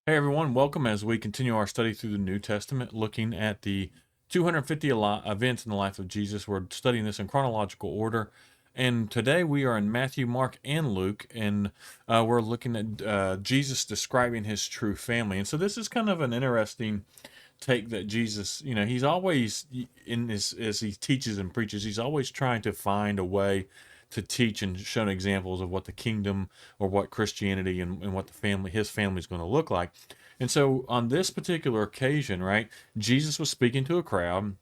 Hey everyone, welcome as we continue our study through the New Testament, looking at the 250 events in the life of Jesus. We're studying this in chronological order, and today we are in Matthew, Mark, and Luke, and we're looking at Jesus describing his true family. And so this is kind of an interesting take that Jesus, he's always in this as he teaches and preaches, he's always trying to find a way to teach and show examples of what the kingdom or what Christianity and what his family is going to look like. And so on this particular occasion, right, Jesus was speaking to a crowd,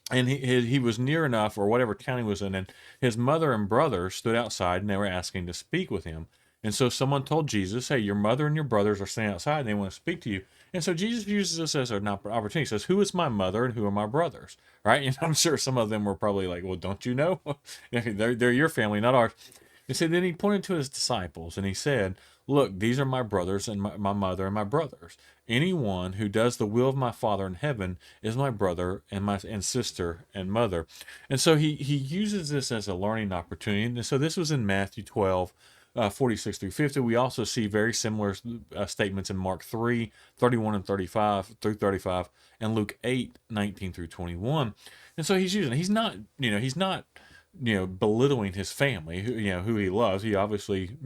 and he was near enough, or whatever town he was in, and his mother and brother stood outside and they were asking to speak with him. And so someone told Jesus, "Hey, your mother and your brothers are standing outside and they want to speak to you." And so Jesus uses this as an opportunity. He says, "Who is my mother and who are my brothers?" Right? And I'm sure some of them were probably like, "Well, don't you know? they're your family, not ours." He said, then he pointed to his disciples and he said, "Look, these are my brothers and my mother and my brothers. Anyone who does the will of my Father in heaven is my brother and sister and mother." And so he uses this as a learning opportunity. And so this was in Matthew 12, 46 through 50. We also see very similar statements in Mark 3, 31 and 35 through 35, and Luke 8, 19 through 21. And so he's not belittling his family, who he loves. He obviously,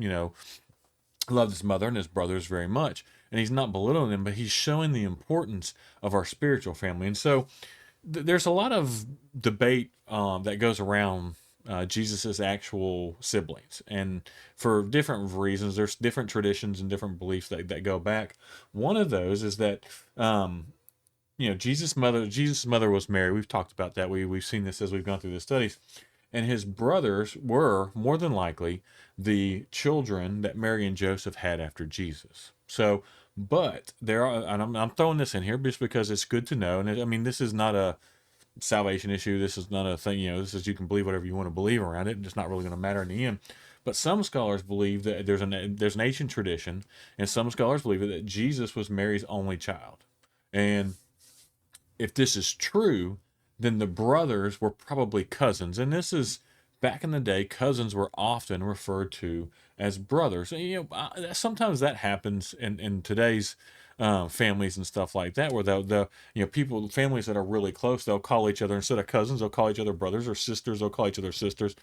loved his mother and his brothers very much, and he's not belittling them, but he's showing the importance of our spiritual family. And so there's a lot of debate that goes around Jesus's actual siblings, and for different reasons, there's different traditions and different beliefs that go back. One of those is that Jesus' mother was Mary. We've talked about that. We've seen this as we've gone through the studies, and his brothers were more than likely the children that Mary and Joseph had after Jesus. So, but there are, and I'm throwing this in here just because it's good to know. And I mean, this is not a salvation issue. This is not a thing. This is, you can believe whatever you want to believe around it. It's not really going to matter in the end. But some scholars believe that there's an ancient tradition, and some scholars believe that Jesus was Mary's only child. And if this is true, then the brothers were probably cousins. And this is back in the day, cousins were often referred to as brothers. And, sometimes that happens in today's families and stuff like that, where families that are really close, they'll call each other, instead of cousins, they'll call each other brothers, or sisters, they'll call each other sisters.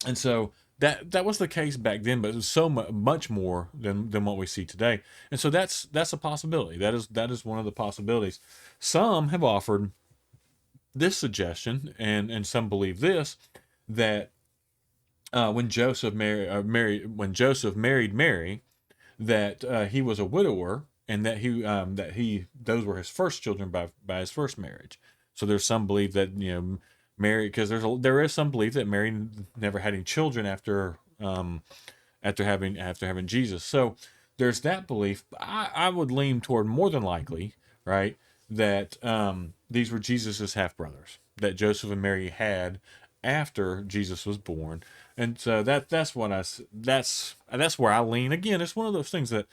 And so that was the case back then, but it was so much more than what we see today. And so that's a possibility. That is one of the possibilities. Some have offered this suggestion, and some believe this, that when Joseph married Mary, that he was a widower, and that he those were his first children by his first marriage. So there's some belief that Mary, because there is some belief that Mary never had any children after having Jesus. So there's that belief. I would lean toward more than likely, right, that these were Jesus's half brothers that Joseph and Mary had after Jesus was born. And so that's where I lean. Again, it's one of those things that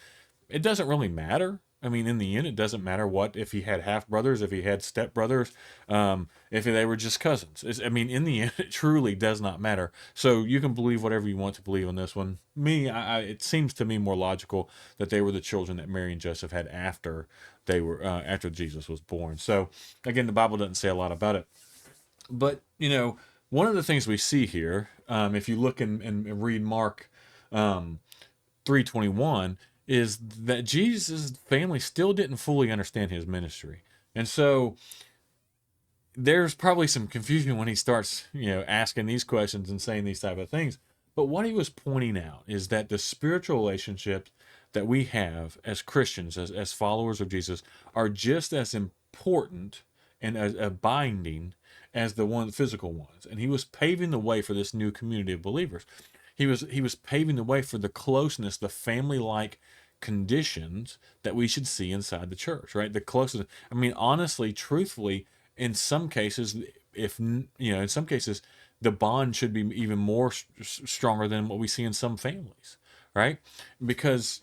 it doesn't really matter. I mean, in the end, it doesn't matter if he had half brothers, if he had step brothers, if they were just cousins. I mean, in the end, it truly does not matter. So you can believe whatever you want to believe on this one. It seems to me more logical that they were the children that Mary and Joseph had after Jesus was born. So again, the Bible doesn't say a lot about it, but one of the things we see here, if you look and read Mark 3:21, is that Jesus' family still didn't fully understand his ministry. And so there's probably some confusion when he starts, asking these questions and saying these type of things. But what he was pointing out is that the spiritual relationships that we have as Christians, as followers of Jesus, are just as important and as a binding as the physical ones. And he was paving the way for this new community of believers. He was paving the way for the closeness, the family-like conditions that we should see inside the church, right? The closeness. I mean, honestly, truthfully, in some cases, in some cases, the bond should be even more stronger than what we see in some families, right? Because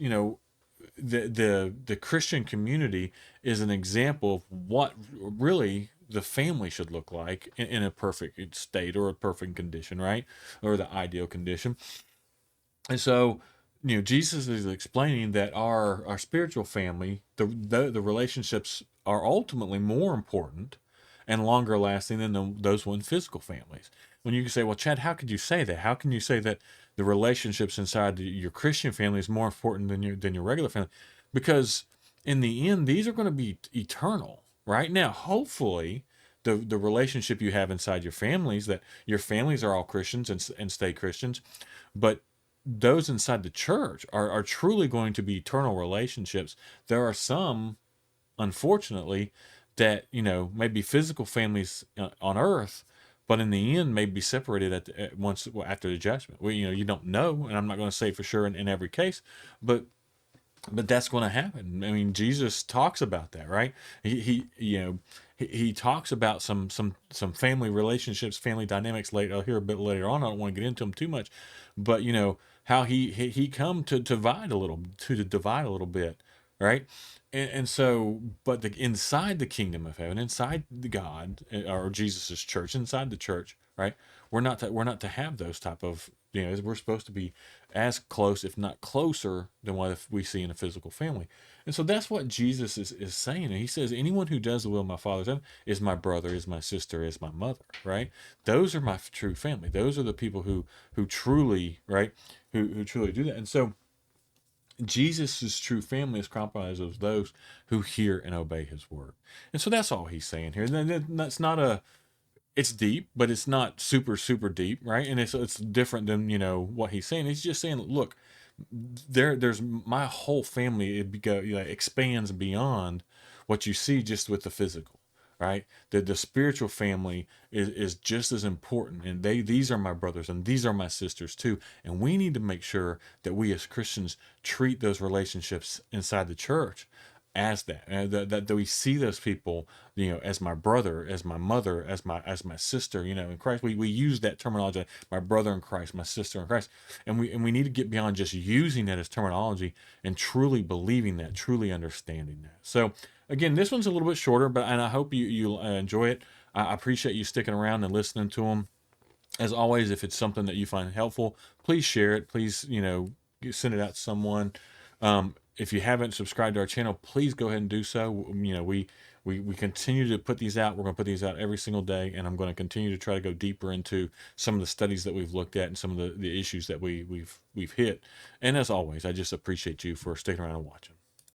the Christian community is an example of what really the family should look like in a perfect state or a perfect condition, right? Or the ideal condition. And so Jesus is explaining that our spiritual family, the relationships are ultimately more important and longer lasting than those one physical families. When you say, well, Chad, how could you say that? How can you say that the relationships inside your Christian family is more important than your regular family? Because in the end, these are going to be eternal. Right now, hopefully, the relationship you have inside your families, that your families are all Christians and stay Christians, but those inside the church are truly going to be eternal relationships. There are some, unfortunately, that may be physical families on earth, but in the end may be separated at once after the judgment. Well, you don't know, and I'm not going to say for sure in every case, but that's going to happen. I mean, Jesus talks about that, right? He talks about some family relationships, family dynamics later. Here a bit later on. I don't want to get into them too much, but how he come to divide a little bit, right? And so, but inside the kingdom of heaven, inside the God or Jesus's church, inside the church, right? We're not to have those type of we're supposed to be as close, if not closer, than what we see in a physical family. And so that's what Jesus is saying. And he says, anyone who does the will of my Father is my brother, is my sister, is my mother, right? Those are my true family. Those are the people who truly, right, who truly do that. And so Jesus' true family is comprised of those who hear and obey his word. And so that's all he's saying here. And that's not it's deep, but it's not super, super deep, right? And it's different than, what he's saying. He's just saying, look, there's my whole family. Expands beyond what you see just with the physical, right? The spiritual family is just as important, and these are my brothers and these are my sisters too. And we need to make sure that we as Christians treat those relationships inside the church as that, that we see those people, as my brother, as my mother, as my sister, in Christ. We use that terminology, my brother in Christ, my sister in Christ, and we need to get beyond just using that as terminology and truly believing that, truly understanding that. So again, this one's a little bit shorter, and I hope you'll enjoy it. I appreciate you sticking around and listening to them. As always, if it's something that you find helpful, please share it. Please, send it out to someone. If you haven't subscribed to our channel, please go ahead and do so. We continue to put these out. We're going to put these out every single day, and I'm going to continue to try to go deeper into some of the studies that we've looked at and some of the issues that we've hit. And as always, I just appreciate you for sticking around and watching.